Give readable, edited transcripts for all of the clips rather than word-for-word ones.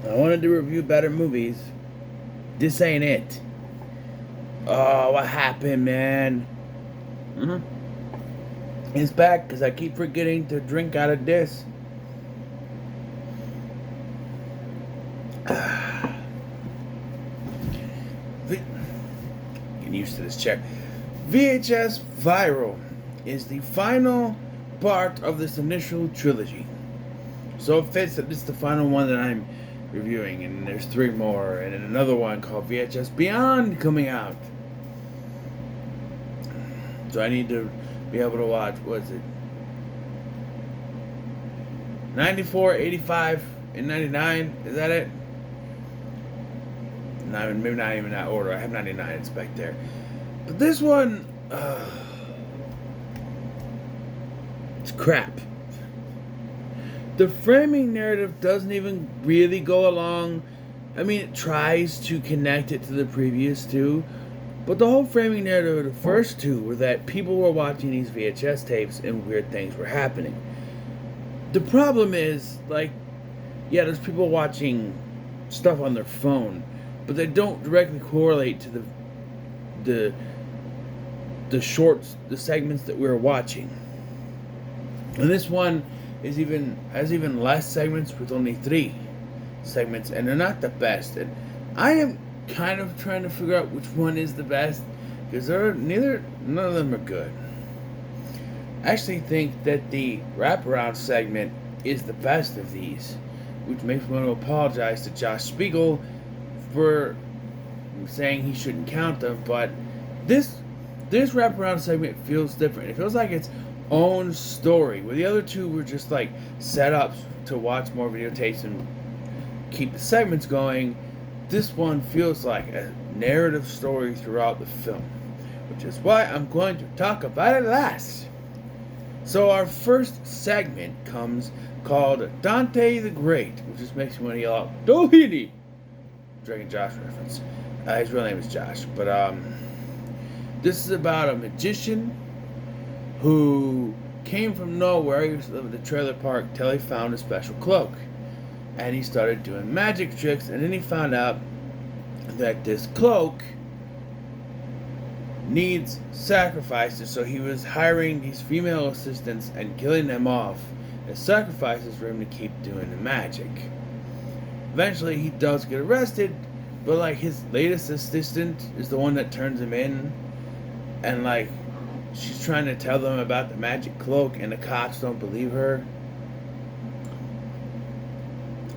I wanted to review better movies. This ain't it. Oh, what happened, man? Mm-hmm. It's back because I keep forgetting to drink out of this. Getting used to this chair. VHS Viral is the final part of this initial trilogy. So it fits that this is the final one that I'm reviewing, and there's three more, and then another one called VHS Beyond coming out. So I need to be able to watch, what is it? 94, 85, and 99? Is that it? No, maybe not even that order. I have 99, it's back there. But this one, it's crap. The framing narrative doesn't even really go along. I mean, it tries to connect it to the previous two, but the whole framing narrative of the first two were that people were watching these VHS tapes and weird things were happening. The problem is, like, yeah, there's people watching stuff on their phone, but they don't directly correlate to the the shorts, the segments that we're watching. And this one has even less segments with only 3 segments, and they're not the best. And I am kind of trying to figure out which one is the best because none of them are good. I actually think that the wraparound segment is the best of these, which makes me want to apologize to Josh Spiegel for saying he shouldn't count them, but this wraparound segment feels different. It feels like its own story, where the other two were just like setups to watch more videotapes and keep the segments going. This one feels like a narrative story throughout the film, which is why I'm going to talk about it last. So our first segment comes called Dante the Great, which just makes me want to yell out, Doheny! Dragon Josh reference. His real name is Josh, but this is about a magician who came from nowhere. He used to live at the trailer park till he found a special cloak. And he started doing magic tricks, and then he found out that this cloak needs sacrifices, so he was hiring these female assistants and killing them off as sacrifices for him to keep doing the magic. Eventually he does get arrested, but like his latest assistant is the one that turns him in, and like she's trying to tell them about the magic cloak, and the cops don't believe her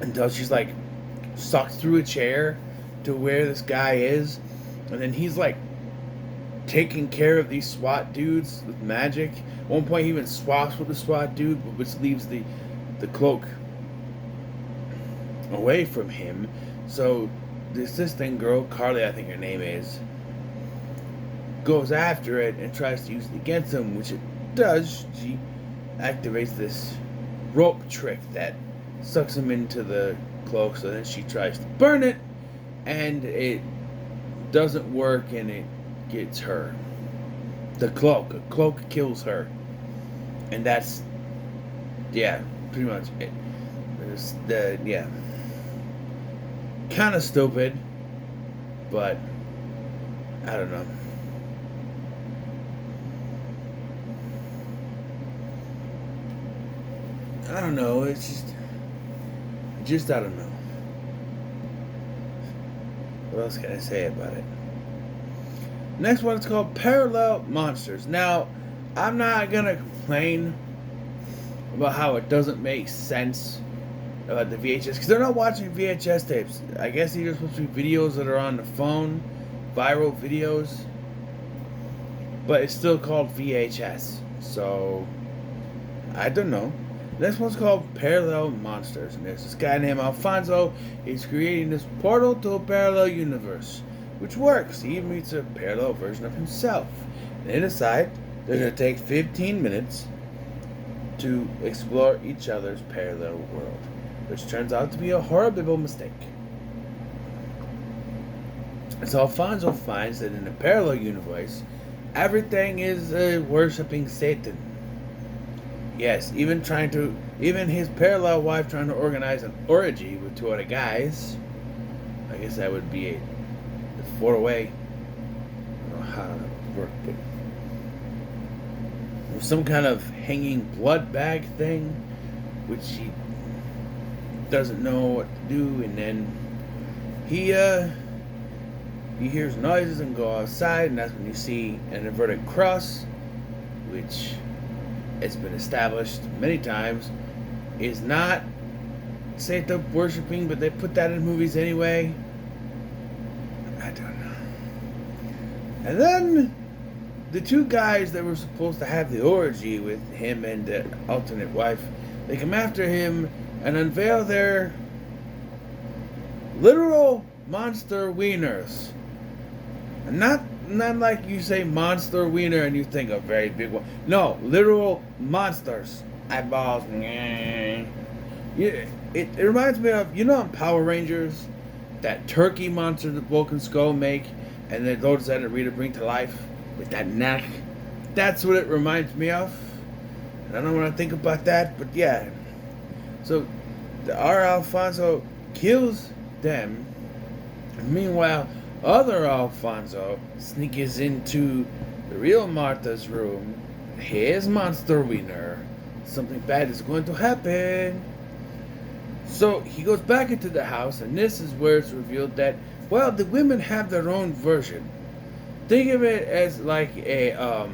until she's like sucked through a chair to where this guy is, and then he's like taking care of these SWAT dudes with magic. At one point he even swaps with the SWAT dude, which leaves the cloak away from him. So the assistant girl, Carly I think her name is, goes after it and tries to use it against him, which it does. She activates this rope trick that sucks him into the cloak, so then she tries to burn it, and it doesn't work, and it gets her. A cloak kills her. And that's, yeah, pretty much it. Yeah. Kind of stupid, but I don't know. I don't know. It's just I don't know. What else can I say about it? Next one is called Parallel Monsters. Now, I'm not gonna complain about how it doesn't make sense about the VHS, because they're not watching VHS tapes. I guess these are supposed to be videos that are on the phone, viral videos, but it's still called VHS. So, I don't know. This one's called Parallel Monsters, and there's this guy named Alfonso. He's creating this portal to a parallel universe, which works. He meets a parallel version of himself. And they decide they're going to take 15 minutes to explore each other's parallel world, which turns out to be a horrible mistake. So Alfonso finds that in a parallel universe, everything is worshipping Satan. Yes, even his parallel wife trying to organize an orgy with two other guys. I guess that would be a four-way. I don't know how that would work, but some kind of hanging blood bag thing, which he doesn't know what to do, and then he hears noises and go outside, and that's when you see an inverted cross, which has been established many times is not Satan worshipping, but they put that in movies anyway. I don't know. And then the two guys that were supposed to have the orgy with him and the alternate wife, they come after him and unveil their literal monster wieners. And not like you say monster wiener and you think a very big one. No, literal monsters. Eyeballs. It reminds me of, in Power Rangers, that turkey monster that Bulk and Skull make, and then those that Rita bring to life with that neck. That's what it reminds me of. And I don't want to think about that, but yeah. So, our Alfonso kills them. Meanwhile, other Alfonso sneaks into the real Martha's room. His monster wiener. Something bad is going to happen. So he goes back into the house, and this is where it's revealed that, well, the women have their own version. Think of it as like a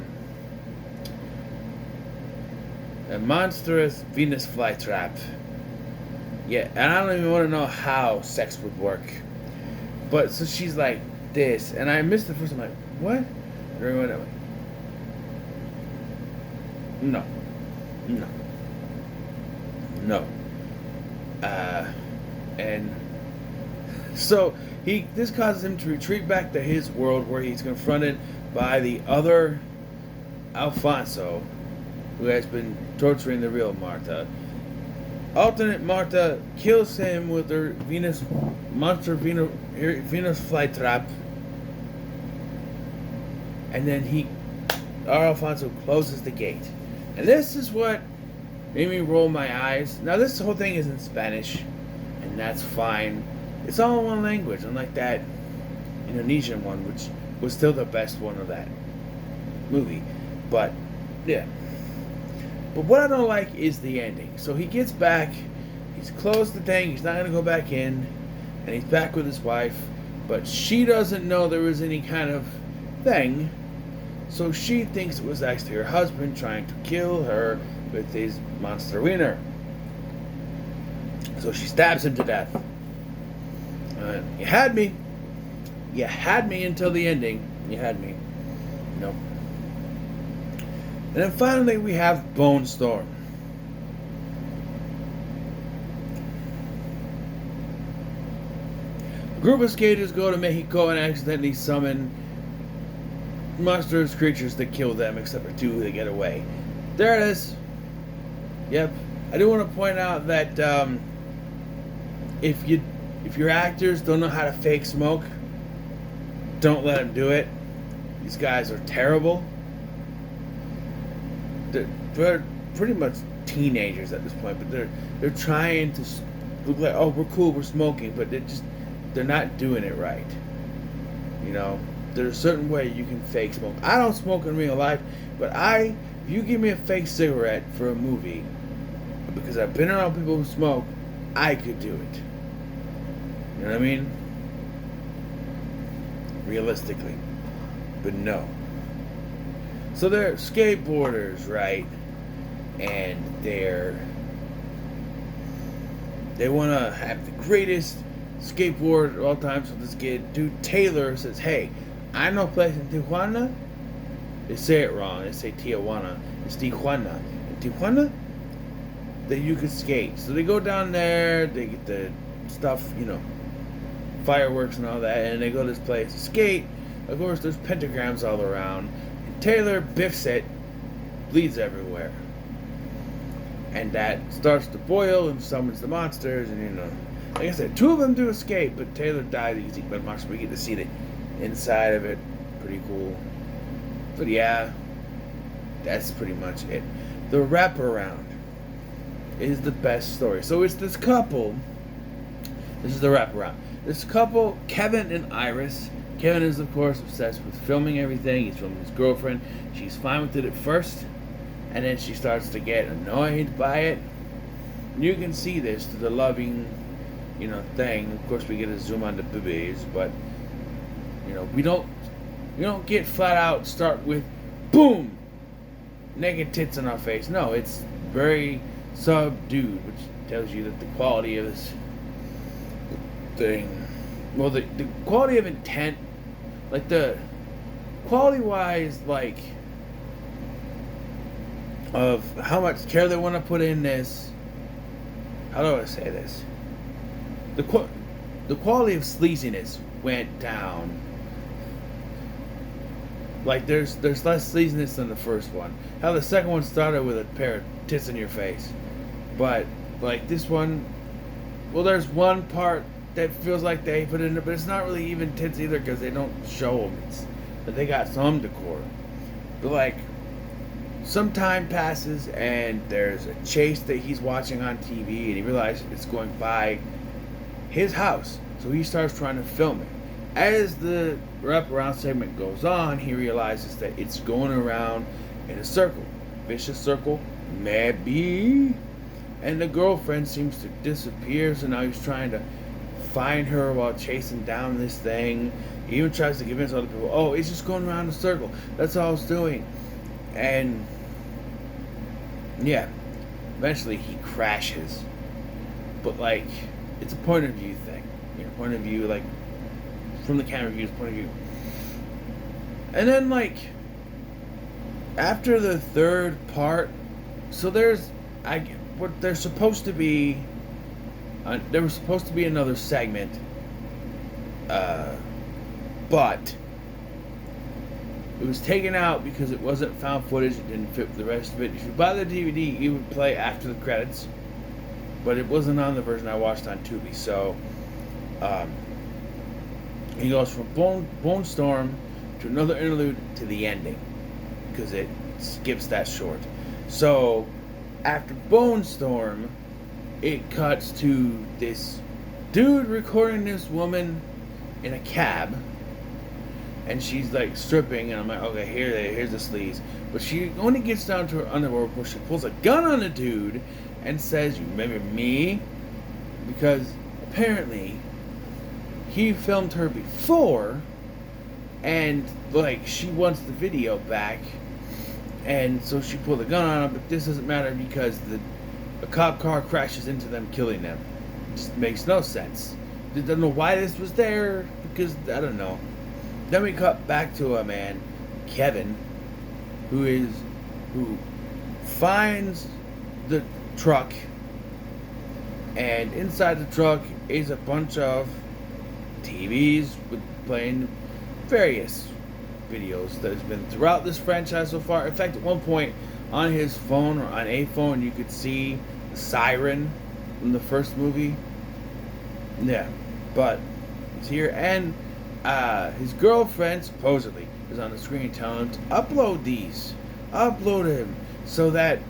monstrous Venus flytrap. Yeah, and I don't even want to know how sex would work. But so she's like this, and I missed the first. I'm like, what? And everyone went, no. And so this causes him to retreat back to his world, where he's confronted by the other Alfonso, who has been torturing the real Martha. Alternate Martha kills him with her Venus flytrap, and then our Alfonso closes the gate. And this is what made me roll my eyes. Now this whole thing is in Spanish, and that's fine. It's all in one language, unlike that Indonesian one, which was still the best one of that movie. But yeah. But what I don't like is the ending. So he gets back, he's closed the thing, he's not going to go back in, and he's back with his wife, but she doesn't know there was any kind of thing, so she thinks it was actually her husband trying to kill her with his monster wiener. So she stabs him to death. You had me. You had me until the ending. You had me. Nope. And then finally we have Bone Storm. A group of skaters go to Mexico and accidentally summon monstrous creatures that kill them, except for two that get away. There it is. Yep. I do want to point out that if your actors don't know how to fake smoke, don't let them do it. These guys are terrible. They're pretty much teenagers at this point, but they're trying to look like, oh, we're cool, we're smoking, but they're not doing it right. There's a certain way you can fake smoke. I don't smoke in real life, but if you give me a fake cigarette for a movie, because I've been around people who smoke, I could do it. You know what I mean? Realistically. But no. So they're skateboarders, right? And they want to have the greatest skateboard of all time. So this dude Taylor says, hey, I know a place in Tijuana. They say it wrong. They say Tijuana. It's Tijuana. In Tijuana, that you could skate. So they go down there. They get the stuff, fireworks and all that. And they go to this place to skate. Of course, there's pentagrams all around. And Taylor biffs it. Bleeds everywhere. And that starts to boil and summons the monsters. And, like I said, two of them do escape. But Taylor died easy. But monster, we get to see the inside of it. Pretty cool. But yeah, that's pretty much it. The wraparound is the best story. So it's this couple. This is the wraparound. This couple, Kevin and Iris. Kevin is, of course, obsessed with filming everything. He's filming his girlfriend. She's fine with it at first, and then she starts to get annoyed by it. You can see this to the loving, thing. Of course, we get a zoom on the boobies, but we don't get flat out start with boom, naked tits in our face. No, it's very subdued, which tells you that the quality of this thing, well, the quality of intent, like the quality wise, like of how much care they want to put in this. How do I say this? The quality of sleaziness went down. Like there's less sleaziness than the first one. How the second one started with a pair of tits in your face, but like this one, well, there's one part that feels like they put in it, but it's not really even tits either because they don't show them. But they got some decor. But like, some time passes and there's a chase that he's watching on TV, and he realizes it's going by his house, so he starts trying to film it. As the wraparound segment goes on, he realizes that it's going around in a circle, vicious circle, maybe, and the girlfriend seems to disappear. So now he's trying to find her while chasing down this thing. He even tries to convince other people, oh, it's just going around in a circle. That's all it's doing. And yeah, eventually he crashes. But like, it's a point of view thing. Point of view, like from the camera view's point of view. And then like after the third part, so there's there's supposed to be there was supposed to be another segment, but it was taken out because it wasn't found footage. It didn't fit the rest of it. If you buy the DVD, it would play after the credits, but it wasn't on the version I watched on Tubi. So he goes from Bone Storm to another interlude to the ending because it skips that short. So after Bone Storm, it cuts to this dude recording this woman in a cab, and she's like stripping, and I'm like, okay, here's the sleaze. But she only gets down to her underwear before she pulls a gun on the dude and says, "You remember me?" Because apparently he filmed her before, and like she wants the video back, and so she pulled a gun on him. But this doesn't matter because a cop car crashes into them, killing them. It just makes no sense. I don't know why this was there, because I don't know. Then we cut back to a man, Kevin, who finds the truck, and inside the truck is a bunch of TVs with playing various videos that has been throughout this franchise so far. In fact, at one point on his phone, or on a phone, you could see the siren from the first movie. Yeah, but he's here, and his girlfriend supposedly is on the screen telling him to upload him, so that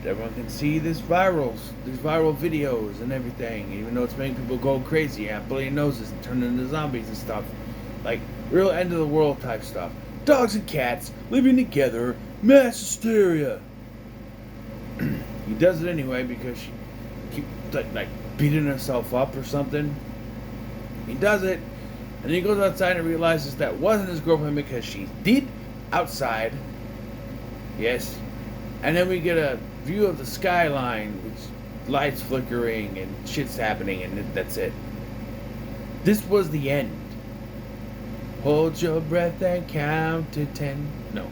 everyone can see these viral videos and everything, even though it's making people go crazy, have bloody noses and turn into zombies and stuff, like real end of the world type stuff. Dogs and cats living together, mass hysteria. He does it anyway because she keeps like beating herself up or something. He does it, and he goes outside and realizes that wasn't his girlfriend because she's dead outside. Yes. And then we get a view of the skyline with lights flickering and shit's happening, and that's it. This was the end. Hold your breath and count to 10. No.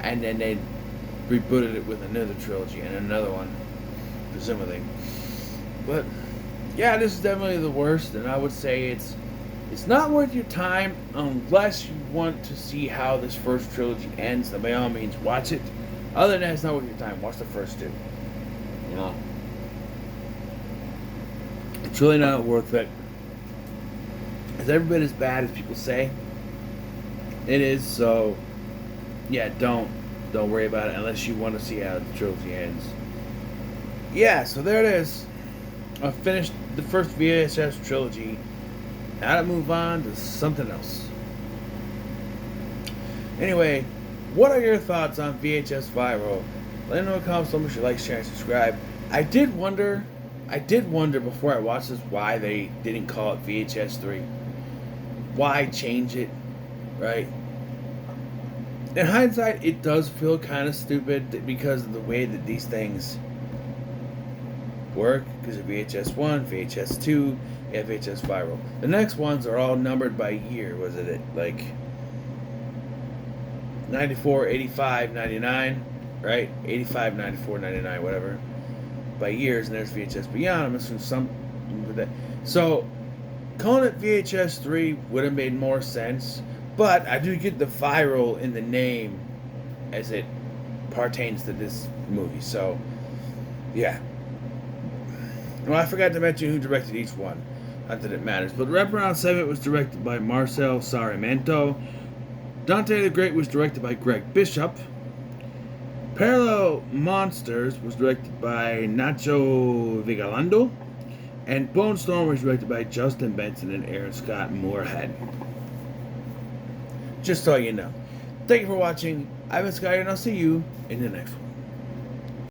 And then they rebooted it with another trilogy and another one, presumably. But yeah, this is definitely the worst, and I would say it's not worth your time unless you want to see how this first trilogy ends. Then by all means, watch it. Other than that, it's not worth your time. Watch the first two. It's really not worth it. It's every bit as bad as people say it is. So yeah, don't don't worry about it unless you want to see how the trilogy ends. Yeah, so there it is. I finished the first VHS trilogy. Now to move on to something else. Anyway, what are your thoughts on VHS Viral? Let me know in the comments. Make sure you like, share, and subscribe. I did wonder before I watched this why they didn't call it VHS 3. Why change it, right? In hindsight, it does feel kind of stupid because of the way that these things work. Because of VHS 1, VHS 2, and VHS Viral. The next ones are all numbered by year. Was it like 94, 85, 99, right? 85, 94, 99, whatever. By years, and there's VHS Beyond. I'm assuming some with that. So, calling it VHS 3 would have made more sense, but I do get the viral in the name as it pertains to this movie. So, yeah. Well, I forgot to mention who directed each one. Not that it matters. But Wraparound 7 was directed by Marcel Sarmiento. Dante the Great was directed by Greg Bishop. Parallel Monsters was directed by Nacho Vigalondo. And Bone Storm was directed by Justin Benson and Aaron Scott Moorhead. Just so you know. Thank you for watching. I've been Sky, and I'll see you in the next one.